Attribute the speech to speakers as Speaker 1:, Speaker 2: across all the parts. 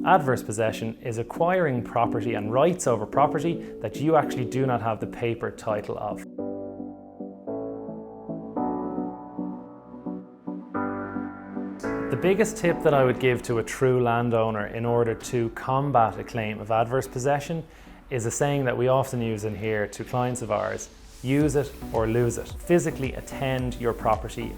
Speaker 1: Adverse possession is acquiring property and rights over property that you actually do not have the paper title of. The biggest tip that I would give to a true landowner in order to combat a claim of adverse possession is a saying that we often use in here to clients of ours: use it or lose it. Physically attend your property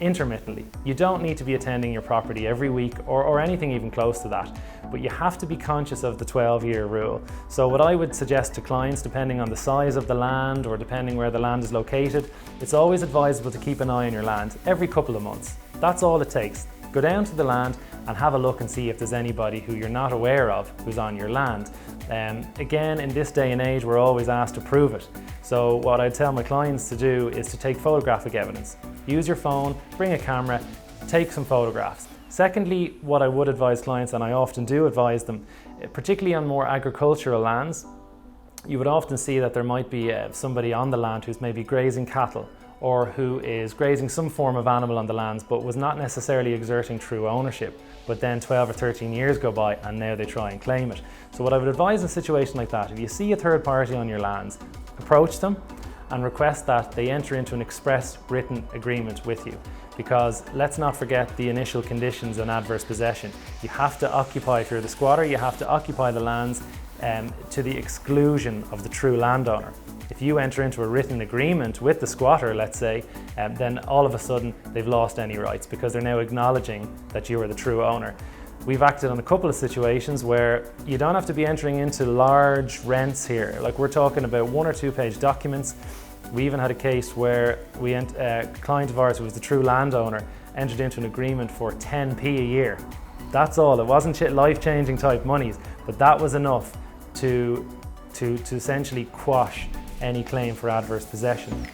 Speaker 1: intermittently. You don't need to be attending your property every week or anything even close to that, but you have to be conscious of the 12-year rule. So what I would suggest to clients, depending on the size of the land or depending where the land is located, it's always advisable to keep an eye on your land every couple of months. That's all it takes. Go down to the land and have a look and see if there's anybody who you're not aware of who's on your land. Again, in this day and age, we're always asked to prove it. So what I'd tell my clients to do is to take photographic evidence. Use your phone, bring a camera, take some photographs. Secondly, what I would advise clients, and I often do advise them, particularly on more agricultural lands, you would often see that there might be somebody on the land who's maybe grazing cattle, or who is grazing some form of animal on the lands but was not necessarily exerting true ownership, but then 12 or 13 years go by and now they try and claim it. So what I would advise in a situation like that, if you see a third party on your lands, approach them and request that they enter into an express written agreement with you. Because let's not forget the initial conditions on adverse possession. You have to occupy, if you're the squatter, you have to occupy the lands to the exclusion of the true landowner. If you enter into a written agreement with the squatter, let's say, then all of a sudden they've lost any rights because they're now acknowledging that you are the true owner. We've acted on a couple of situations where you don't have to be entering into large rents here. Like, we're talking about 1 or 2 page documents. We even had a case where a client of ours who was the true landowner entered into an agreement for 10p a year. That's all. It wasn't life-changing type monies, but that was enough to essentially quash any claim for adverse possession.